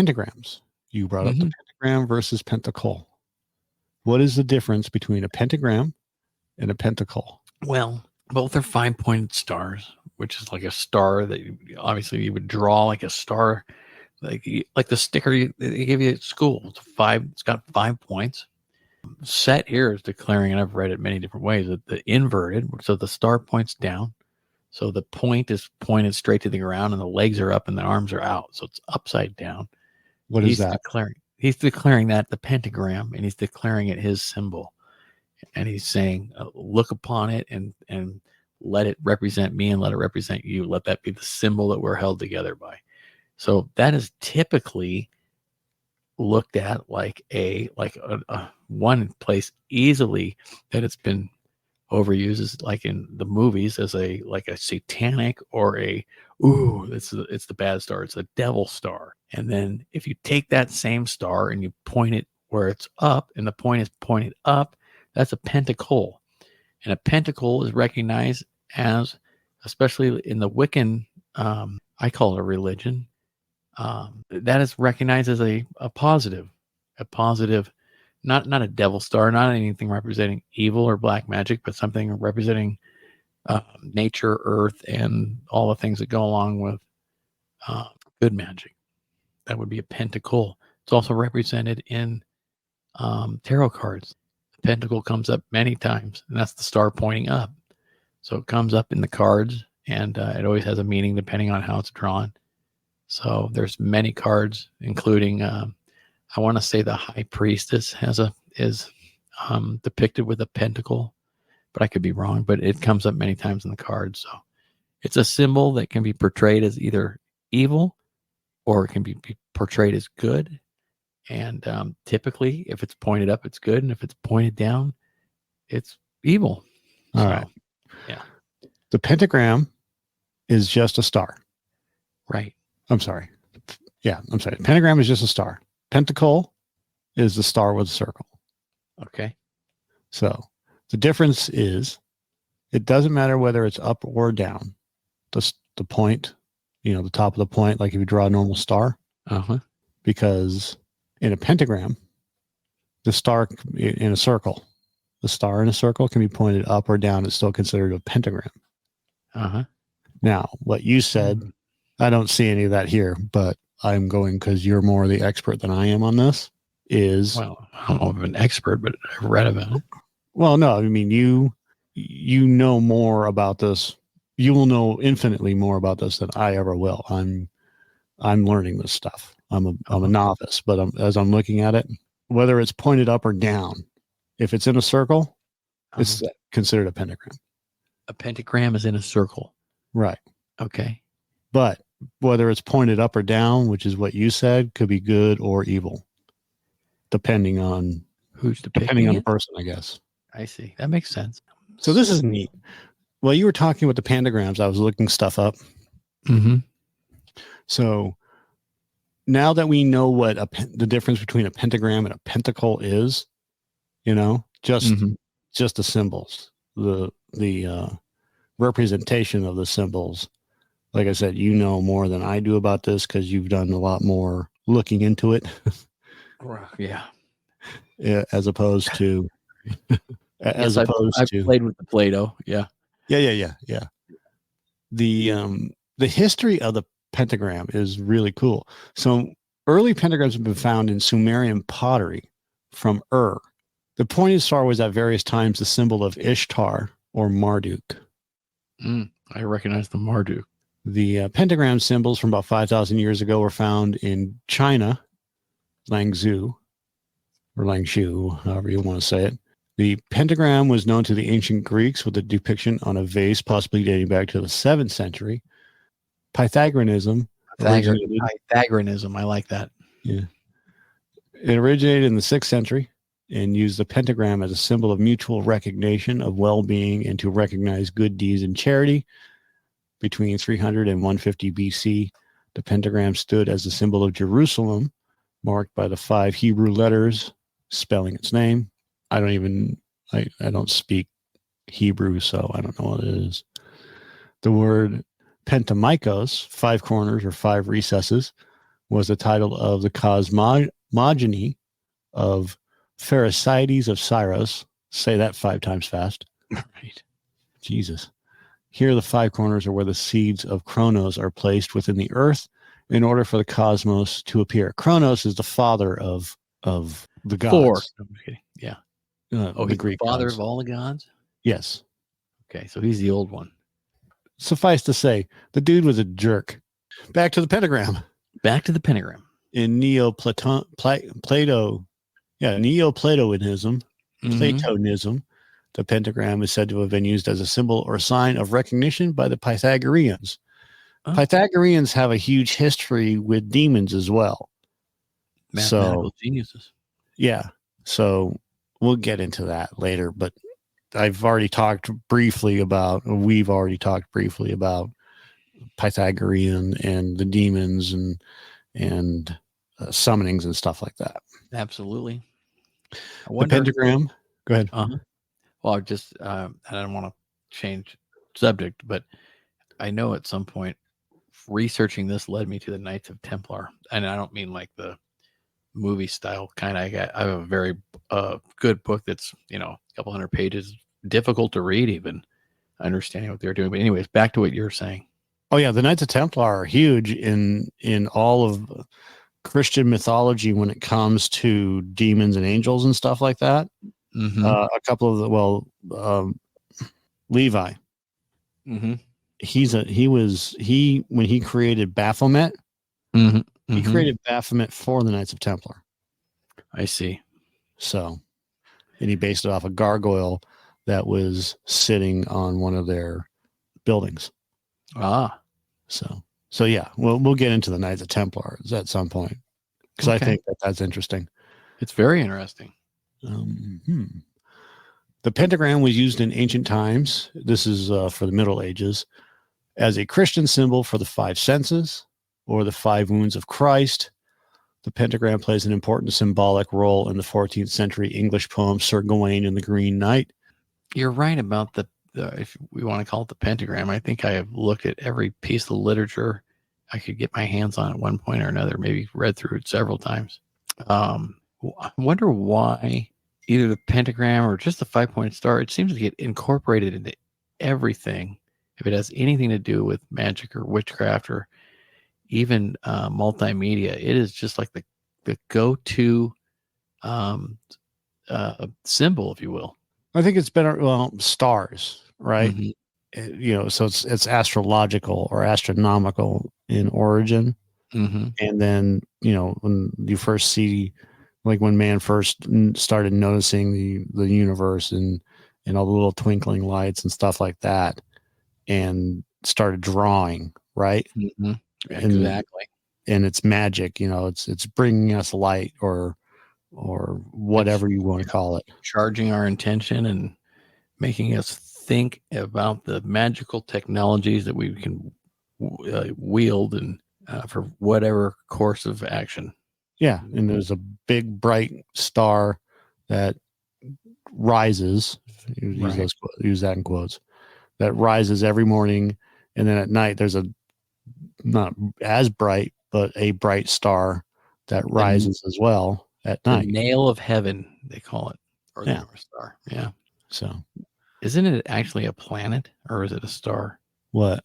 pentagrams. You brought up Mm-hmm. the pentagram versus pentacle. What is the difference between a pentagram and a pentacle? Well, both are 5-pointed stars, which is like a star that obviously you would draw like a star, like the sticker they give you at school. It's got 5 points. Set here is declaring, and I've read it many different ways, that the inverted, so the star points down. So the point is pointed straight to the ground and the legs are up and the arms are out. So it's upside down. What is that? He's declaring that the pentagram, and he's declaring it his symbol. And he's saying, look upon it and let it represent me and let it represent you. Let that be the symbol that we're held together by. So that is typically looked at like a one place easily that it's been overused is like in the movies as a satanic or it's the bad star, it's a devil star. And then if you take that same star and you point it where it's up and the point is pointed up, that's a pentacle. And a pentacle is recognized as, especially in the Wiccan, I call it a religion, that is recognized as a positive, not a devil star, not anything representing evil or black magic, but something representing nature, earth, and all the things that go along with good magic. That would be a pentacle. It's also represented in tarot cards. The pentacle comes up many times, and that's the star pointing up. So it comes up in the cards, and it always has a meaning depending on how it's drawn. So there's many cards, including I want to say the high priestess is depicted with a pentacle, but I could be wrong. But it comes up many times in the cards. So it's a symbol that can be portrayed as either evil or it can be portrayed as good. And typically, if it's pointed up, it's good, and if it's pointed down, it's evil. All right. Yeah. The pentagram is just a star. Right. I'm sorry. Yeah, I'm sorry. Pentagram is just a star. Pentacle is the star with a circle. Okay. So the difference is it doesn't matter whether it's up or down. The point, the top of the point, like if you draw a normal star, because in a pentagram, the star in a circle, the star in a circle can be pointed up or down. It's still considered a pentagram. Now, what you said, I don't see any of that here, but I'm going because you're more the expert than I am on this. Well, I don't know if I'm an expert, but I've read about it. Well, no, I mean you know more about this. You will know infinitely more about this than I ever will. I'm learning this stuff. I'm a novice, but as I'm looking at it, whether it's pointed up or down, if it's in a circle, it's considered a pentagram. A pentagram is in a circle. Right. Okay. But whether it's pointed up or down, which is what you said, could be good or evil, depending on the person, I guess. I see. That makes sense. So this is neat. Well, you were talking about the pentagrams. I was looking stuff up. So now that we know what the difference between a pentagram and a pentacle is, just the symbols, the representation of the symbols. Like I said, you know more than I do about this because you've done a lot more looking into it. Yeah. As opposed to, I've played with the Play-Doh. Yeah. Yeah. The history of the pentagram is really cool. So early pentagrams have been found in Sumerian pottery from Ur. The pointed star was at various times the symbol of Ishtar or Marduk. I recognize the Marduk. The pentagram symbols from about 5,000 years ago were found in China, Langzhou, or Langshu, however you want to say it. The pentagram was known to the ancient Greeks with a depiction on a vase, possibly dating back to the 7th century. Pythagoreanism. Pythagoreanism, I like that. Yeah. It originated in the 6th century and used the pentagram as a symbol of mutual recognition of well-being and to recognize good deeds and charity. Between 300 and 150 BC, the pentagram stood as a symbol of Jerusalem, marked by the 5 Hebrew letters spelling its name. I don't speak Hebrew, so I don't know what it is. The word pentamikos, 5 corners or 5 recesses, was the title of the cosmogony of Pherecydes of Syros. Say that 5 times fast. Right. Jesus. Here, the 5 corners are where the seeds of Kronos are placed within the earth in order for the cosmos to appear. Kronos is the father of the gods. 4. No, I'm kidding. Yeah. The he's Greek the father gods. of all the gods? Yes. Okay, so he's the old one. Suffice to say, the dude was a jerk. Back to the pentagram. Back to the pentagram. In Neoplatonism, Platonism, the pentagram is said to have been used as a symbol or sign of recognition by the Pythagoreans. Oh. Pythagoreans have a huge history with demons as well. Mathematical geniuses. Yeah. So we'll get into that later, but we've already talked briefly about Pythagorean and the demons and summonings and stuff like that. Absolutely. The pentagram. Go ahead. Well, I just I don't want to change subject, but I know at some point researching this led me to the Knights of Templar, and I don't mean like the movie style kind. I have a very good book that's a couple hundred pages, difficult to read, even understanding what they're doing. But anyways, back to what you're saying. Oh yeah, the Knights of Templar are huge in all of Christian mythology when it comes to demons and angels and stuff like that. Mm-hmm. A couple of Levi. Mm-hmm. When he created Baphomet, he created Baphomet for the Knights of Templar. I see. So, and he based it off a gargoyle that was sitting on one of their buildings. So yeah, we'll get into the Knights of Templars at some point because I think that's interesting. It's very interesting. The pentagram was used in ancient times. This is for the Middle Ages as a Christian symbol for the 5 senses or the 5 wounds of Christ. The pentagram plays an important symbolic role in the 14th century English poem Sir Gawain and the Green Knight. You're right about the if we want to call it the pentagram. I think I have looked at every piece of literature I could get my hands on at one point or another, maybe read through it several times. I wonder why either the pentagram or just the 5-point star, it seems to get incorporated into everything. If it has anything to do with magic or witchcraft or even multimedia, it is just like the go-to symbol, if you will. I think it's better. Stars, right? So it's astrological or astronomical in origin. And then, when you first see, like when man first started noticing the universe and all the little twinkling lights and stuff like that, and started drawing, right? Exactly. And it's magic, it's bringing us light or whatever you want to call it. Charging our intention and making us think about the magical technologies that we can wield and for whatever course of action. Yeah, and there's a big bright star that rises. Use that in quotes. That rises every morning, and then at night there's a not as bright, but a bright star that rises as well at night. The nail of heaven, they call it, or the North Star. Yeah. So, isn't it actually a planet, or is it a star? What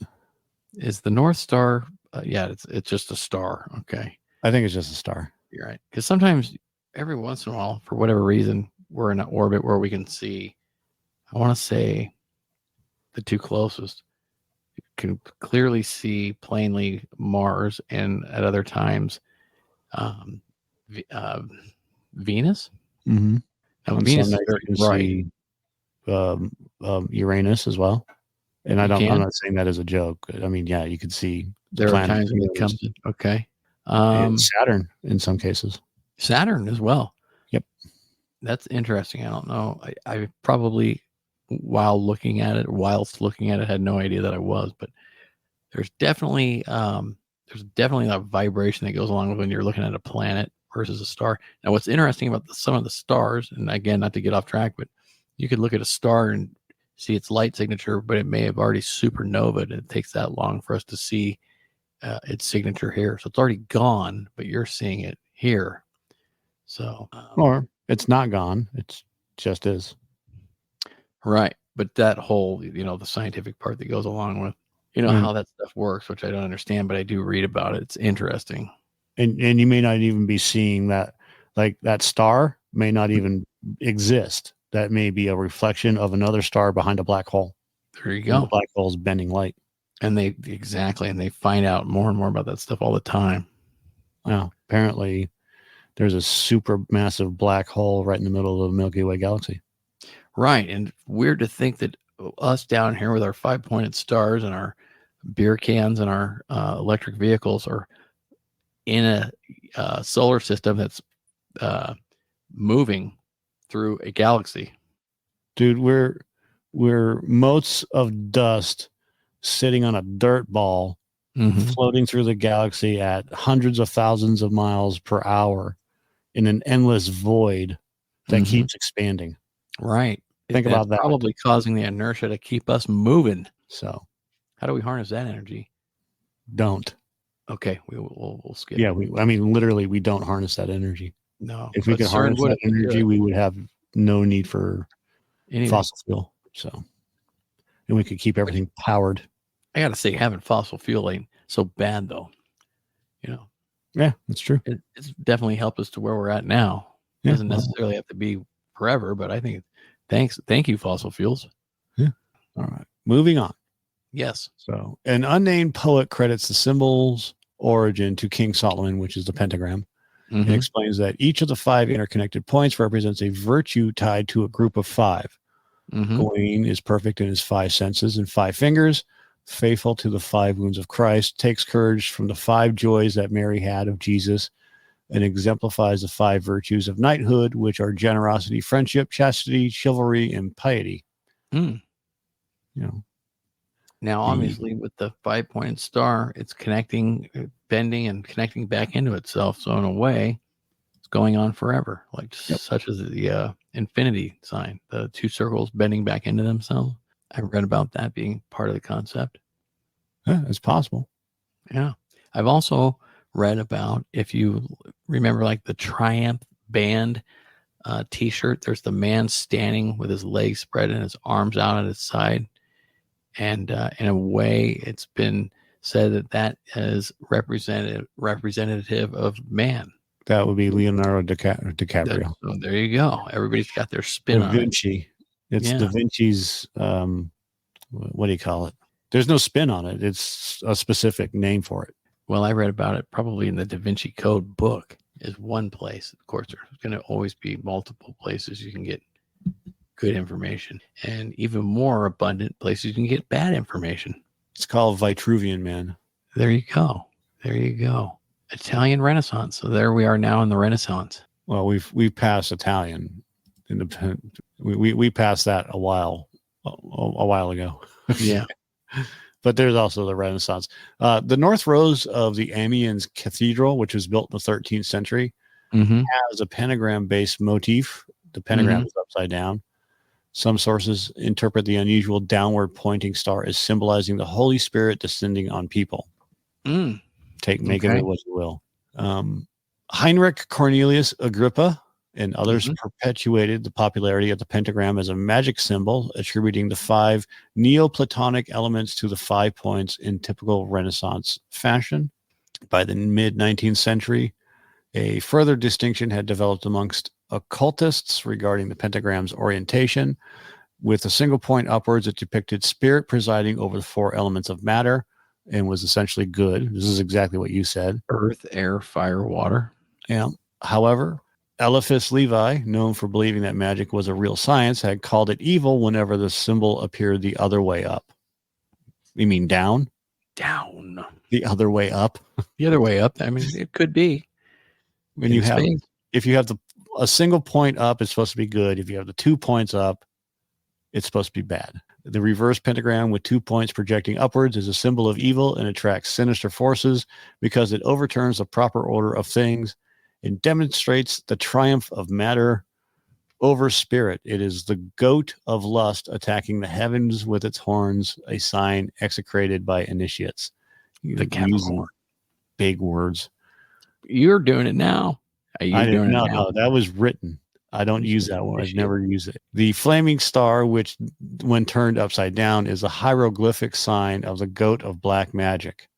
is the North Star? It's just a star. Okay, I think it's just a star. You're right, because sometimes, every once in a while, for whatever reason, we're in an orbit where we can see. I want to say the 2 closest. You can clearly see plainly Mars, and at other times, Venus. Mm-hmm. Now, Venus is right. Uranus as well, and I'm not saying that as a joke. I mean, yeah, you can see there are times when it comes. Okay, Saturn in some cases. Saturn as well. Yep, that's interesting. I don't know. I probably whilst looking at it, had no idea that I was, but there's definitely a vibration that goes along with when you're looking at a planet versus a star. Now, what's interesting about some of the stars, and again, not to get off track, but you could look at a star and see its light signature, but it may have already supernovaed, and it takes that long for us to see its signature here. So it's already gone, but you're seeing it here. So, or it's not gone. It's just is. right. But that whole, the scientific part that goes along with, how that stuff works, which I don't understand, but I do read about it. It's interesting. And you may not even be seeing that, like that star may not even exist. That may be a reflection of another star behind a black hole. There you And go. the black hole is bending light. And they find out more and more about that stuff all the time. Now, apparently there's a super massive black hole right in the middle of the Milky Way galaxy. Right. And weird to think that us down here with our 5-pointed stars and our beer cans and our electric vehicles are in a solar system that's moving through a galaxy. Dude, we're motes of dust sitting on a dirt ball, floating through the galaxy at hundreds of thousands of miles per hour in an endless void that keeps expanding. Right. Think about that. Probably causing the inertia to keep us moving. So how do we harness that energy? Don't. Okay, we'll skip. Yeah, literally, we don't harness that energy. No. If we could harness that energy, we would have no need for fossil fuel. So, and we could keep everything powered. I got to say, having fossil fuel ain't so bad, though. Yeah, that's true. It's definitely helped us to where we're at now. It doesn't necessarily have to be forever, but I think thank you, fossil fuels. Yeah. All right. Moving on. Yes. So, an unnamed poet credits the symbol's origin to King Solomon, which is the pentagram. It explains that each of the 5 interconnected points represents a virtue tied to a group of 5. Gawain is perfect in his 5 senses and 5 fingers, faithful to the 5 wounds of Christ, takes courage from the 5 joys that Mary had of Jesus, and exemplifies the 5 virtues of knighthood, which are generosity, friendship, chastity, chivalry, and piety. Now, obviously, with the 5-pointed star, it's connecting, bending, and connecting back into itself. So, in a way, it's going on forever, such as the infinity sign, the 2 circles bending back into themselves. I read about that being part of the concept. Yeah, it's possible. Yeah. I've also read about, if you remember, like the Triumph band t-shirt, there's the man standing with his legs spread and his arms out at his side. And in a way, it's been said that is representative of man. That would be Leonardo DiCaprio. So there you go. Everybody's got their spin on it. Da Vinci. It's Da Vinci's, what do you call it? There's no spin on it. It's a specific name for it. Well, I read about it probably in the Da Vinci Code book is one place. Of course, there's going to always be multiple places you can get good information, and even more abundant places you can get bad information. It's called Vitruvian Man. There you go. Italian Renaissance. So there we are now in the Renaissance. Well, we've passed Italian. We passed that a while ago. Yeah. But there's also the Renaissance. The north rose of the Amiens Cathedral, which was built in the 13th century, has a pentagram-based motif. The pentagram is upside down. Some sources interpret the unusual downward pointing star as symbolizing the Holy Spirit descending on people. Make of it what you will. Heinrich Cornelius Agrippa and others perpetuated the popularity of the pentagram as a magic symbol, attributing the 5 Neoplatonic elements to the 5 points in typical Renaissance fashion. By the mid-19th century, a further distinction had developed amongst occultists regarding the pentagram's orientation. With a single point upwards, it depicted spirit presiding over the 4 elements of matter and was essentially good. This is exactly what you said. Earth, air, fire, water. Yeah. However, Eliphas Levi, known for believing that magic was a real science, had called it evil whenever the symbol appeared the other way up. You mean down? Down. The other way up? The other way up. I mean, it could be. When you have, if you have a single point up, it's supposed to be good. If you have the 2 points up, it's supposed to be bad. The reverse pentagram with 2 points projecting upwards is a symbol of evil and attracts sinister forces because it overturns the proper order of things and demonstrates the triumph of matter over spirit. It is the goat of lust attacking the heavens with its horns, a sign execrated by initiates. The Capricorn. Big words. You're doing it now. Are you doing it now? No, that was written. I don't use that one. I've never used it. The flaming star, which when turned upside down, is a hieroglyphic sign of the goat of black magic,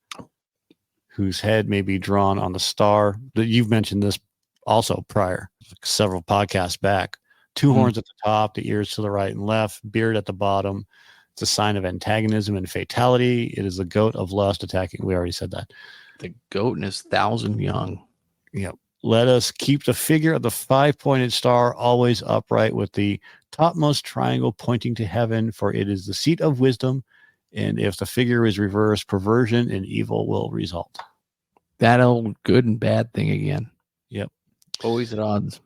whose head may be drawn on the star. You've mentioned this also prior, several podcasts back. Two horns at the top, the ears to the right and left, beard at the bottom. It's a sign of antagonism and fatality. It is the goat of lust attacking. We already said that. The goat and his 1,000 young. Yep. Let us keep the figure of the 5-pointed star always upright with the topmost triangle pointing to heaven, for it is the seat of wisdom. And if the figure is reversed, perversion and evil will result. That old good and bad thing again. Yep. Always at odds.